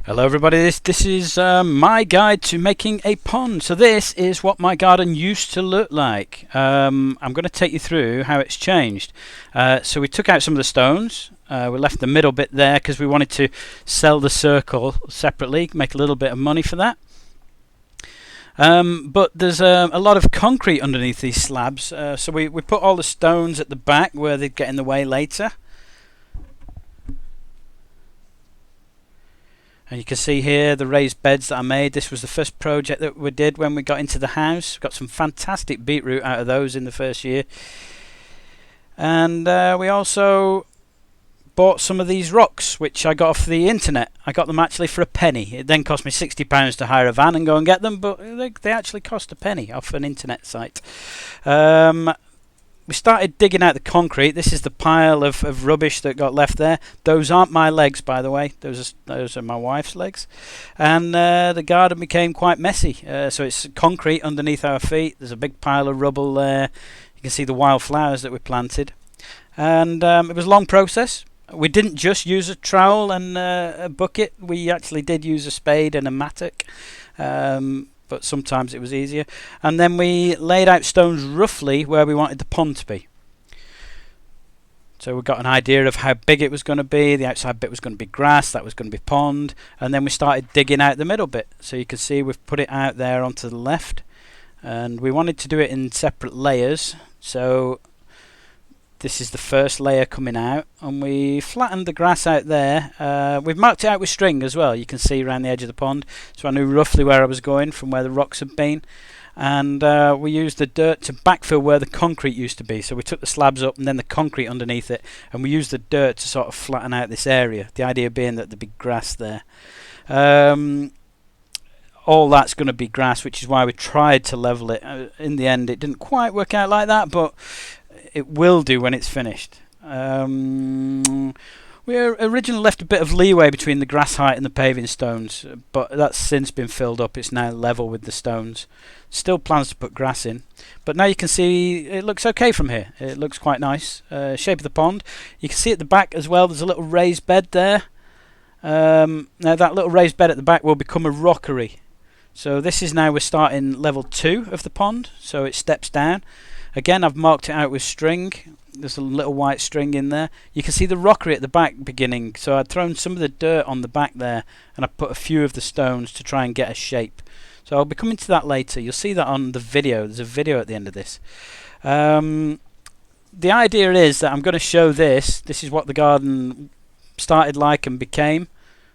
Hello everybody, this is my guide to making a pond. So this is what my garden used to look like. I'm going to take you through how it's changed. So we took out some of the stones, we left the middle bit there because we wanted to sell the circle separately, make a little bit of money for that. But there's a lot of concrete underneath these slabs, so we put all the stones at the back where they'd get in the way later. And you can see here the raised beds that I made. This was the first project that we did when we got into the house. Got some fantastic beetroot out of those in the first year. And we also bought some of these rocks, which I got off the internet. I got them actually for a penny. It then cost me £60 to hire a van and go and get them, but they actually cost a penny off an internet site. We started digging out the concrete. This is the pile of rubbish that got left there. Those aren't my legs, by the way. Those are my wife's legs. And the garden became quite messy. So it's concrete underneath our feet. There's a big pile of rubble there. You can see the wild flowers that we planted. And it was a long process. We didn't just use a trowel and a bucket. We actually did use a spade and a mattock. But sometimes it was easier. And then we laid out stones roughly where we wanted the pond to be. So we got an idea of how big it was going to be. The outside bit was going to be grass, that was going to be pond, and then we started digging out the middle bit. So you can see we've put it out there onto the left, and we wanted to do it in separate layers. So this is the first layer coming out, and we flattened the grass out there. We've marked it out with string as well, you can see around the edge of the pond, so I knew roughly where I was going from where the rocks had been. And we used the dirt to backfill where the concrete used to be. So we took the slabs up and then the concrete underneath it, and we used the dirt to sort of flatten out this area, the idea being that there'd be grass there. All that's going to be grass, which is why we tried to level it. In the end it didn't quite work out like that, but it will do when it's finished. We originally left a bit of leeway between the grass height and the paving stones, but that's since been filled up. It's now level with the stones. Still plans to put grass in, but now you can see it looks okay from here. It looks quite nice. Shape of the pond. You can see at the back as well, there's a little raised bed there. Now that little raised bed at the back will become a rockery. So this is now, we're starting level 2 of the pond, so it steps down. Again, I've marked it out with string. There's a little white string in there. You can see the rockery at the back beginning. So I'd thrown some of the dirt on the back there, and I put a few of the stones to try and get a shape. So I'll be coming to that later. You'll see that on the video. There's a video at the end of this. The idea is that I'm going to show this. This is what the garden started like and became.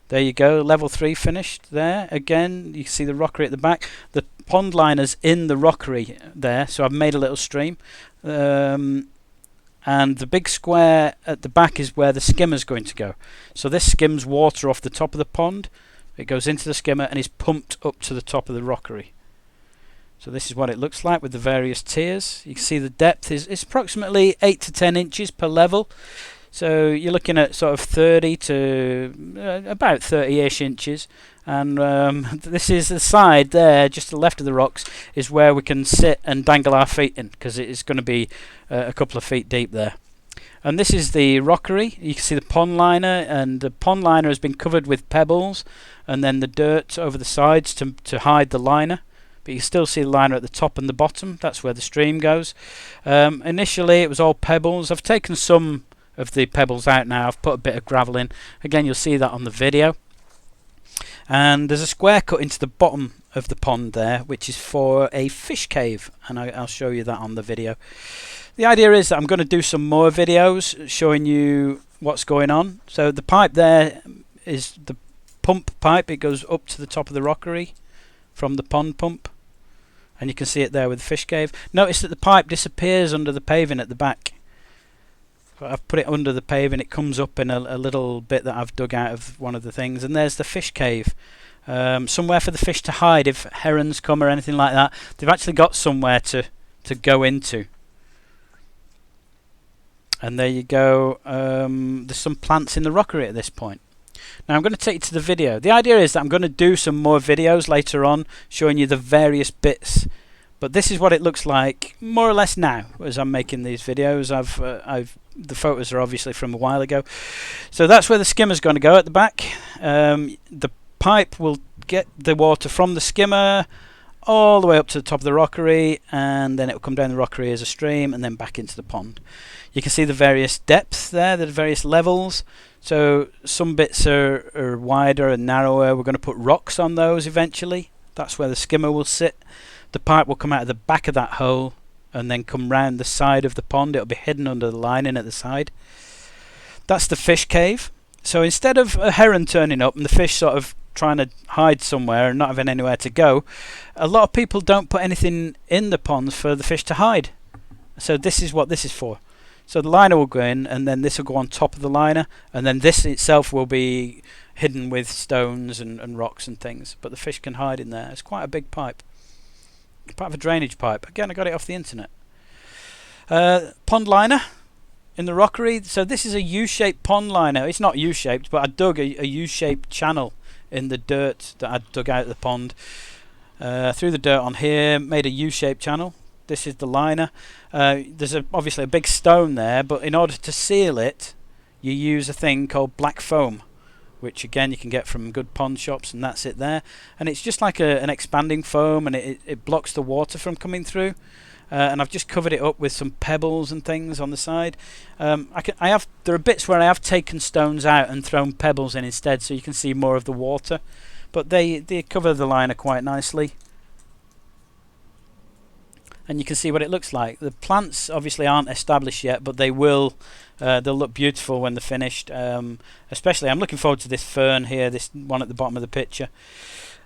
There you go, level 3 finished there. Again, you can see the rockery at the back. The pond liner's in the rockery there, so I've made a little stream. And the big square at the back is where the skimmer's going to go. So this skims water off the top of the pond. It goes into the skimmer and is pumped up to the top of the rockery. So this is what it looks like with the various tiers. You can see the depth is approximately 8 to 10 inches per level. So you're looking at sort of 30 to about 30-ish inches. And this is the side there, just to the left of the rocks, is where we can sit and dangle our feet in, because it is going to be a couple of feet deep there. And this is the rockery. You can see the pond liner, and the pond liner has been covered with pebbles, and then the dirt over the sides to hide the liner. But you can still see the liner at the top and the bottom. That's where the stream goes. Initially it was all pebbles. I've taken some of the pebbles out now. I've put a bit of gravel in. Again, you'll see that on the video. And there's a square cut into the bottom of the pond there, which is for a fish cave, and I'll show you that on the video. The idea is that I'm going to do some more videos showing you what's going on. So the pipe there is the pump pipe. It goes up to the top of the rockery from the pond pump, and you can see it there with the fish cave. Notice that the pipe disappears under the paving at the back. I've put it under the paving. It comes up in a little bit that I've dug out of one of the things, and there's the fish cave. Somewhere for the fish to hide if herons come or anything like that. They've actually got somewhere to go into. And there you go. There's some plants in the rockery at this point. Now I'm going to take you to the video. The idea is that I'm going to do some more videos later on showing you the various bits. But this is what it looks like more or less now as I'm making these videos. The photos are obviously from a while ago. So that's where the skimmer's going to go at the back. The pipe will get the water from the skimmer all the way up to the top of the rockery, and then it will come down the rockery as a stream and then back into the pond. You can see the various depths there, the various levels. So some bits are wider and narrower. We're going to put rocks on those eventually. That's where the skimmer will sit. The pipe will come out of the back of that hole and then come round the side of the pond. It'll be hidden under the lining at the side. That's the fish cave. So instead of a heron turning up and the fish sort of trying to hide somewhere and not having anywhere to go, a lot of people don't put anything in the ponds for the fish to hide. So this is what this is for. So the liner will go in, and then this will go on top of the liner, and then this itself will be hidden with stones and rocks and things, but the fish can hide in there. It's quite a big pipe. Part of a drainage pipe. Again, I got it off the internet. Pond liner in the rockery. So this is a U-shaped pond liner. It's not U-shaped, but I dug a U-shaped channel in the dirt that I dug out of the pond. Threw the dirt on here, made a U-shaped channel. This is the liner. There's obviously a big stone there, but in order to seal it, you use a thing called black foam, which again you can get from good pond shops, and that's it there. And it's just like an expanding foam, and it blocks the water from coming through. And I've just covered it up with some pebbles and things on the side. There are bits where I have taken stones out and thrown pebbles in instead, so you can see more of the water. But they cover the liner quite nicely. And you can see what it looks like. The plants obviously aren't established yet, but they will. They'll look beautiful when they're finished. Especially, I'm looking forward to this fern here, this one at the bottom of the picture.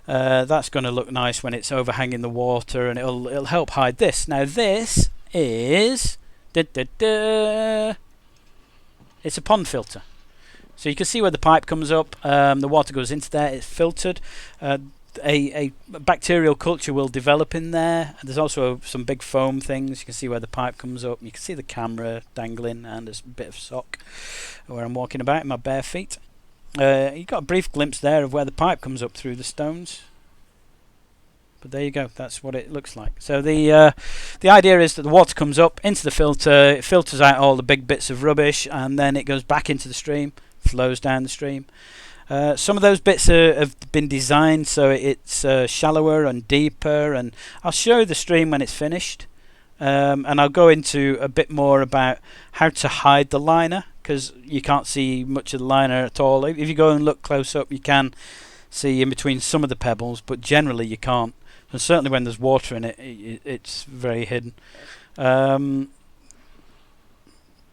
That's going to look nice when it's overhanging the water, and it'll help hide this. Now this is it's a pond filter. So you can see where the pipe comes up. The water goes into there. It's filtered. A bacterial culture will develop in there. There's also some big foam things. You can see where the pipe comes up. You can see the camera dangling, and there's a bit of sock where I'm walking about in my bare feet. You got a brief glimpse there of where the pipe comes up through the stones. But there you go. That's what it looks like. So the idea is that the water comes up into the filter. It filters out all the big bits of rubbish, and then it goes back into the stream, flows down the stream. Some of those bits have been designed so it's shallower and deeper, and I'll show you the stream when it's finished, and I'll go into a bit more about how to hide the liner, because you can't see much of the liner at all. If you go and look close up, you can see in between some of the pebbles, but generally you can't, and certainly when there's water in it, it's very hidden.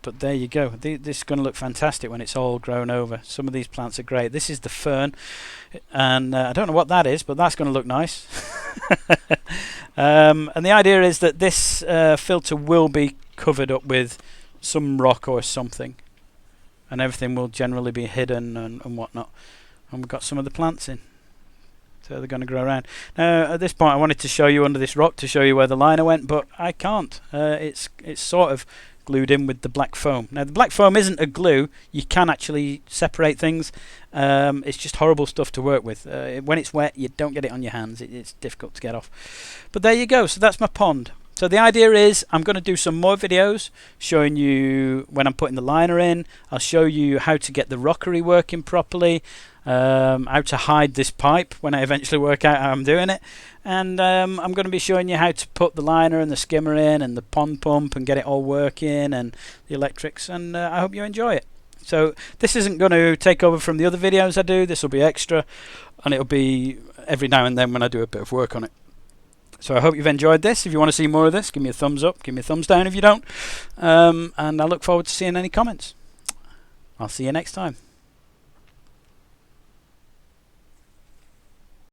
But there you go. This is going to look fantastic when it's all grown over. Some of these plants are great. This is the fern, and I don't know what that is, but that's going to look nice. And the idea is that this filter will be covered up with some rock or something, and everything will generally be hidden and whatnot. And we've got some of the plants in, so they're going to grow around. Now, at this point, I wanted to show you under this rock to show you where the liner went, but I can't. It's sort of glued in with the black foam. Now the black foam isn't a glue. You can actually separate things. It's just horrible stuff to work with. When it's wet, you don't get it on your hands. It's difficult to get off. But there you go. So that's my pond. So the idea is I'm going to do some more videos showing you when I'm putting the liner in. I'll show you how to get the rockery working properly, how to hide this pipe when I eventually work out how I'm doing it, and I'm going to be showing you how to put the liner and the skimmer in and the pond pump and get it all working and the electrics, and I hope you enjoy it. So this isn't going to take over from the other videos I do. This will be extra, and it'll be every now and then when I do a bit of work on it. So I hope you've enjoyed this. If you want to see more of this, give me a thumbs up, give me a thumbs down if you don't, and I look forward to seeing any comments. I'll see you next time.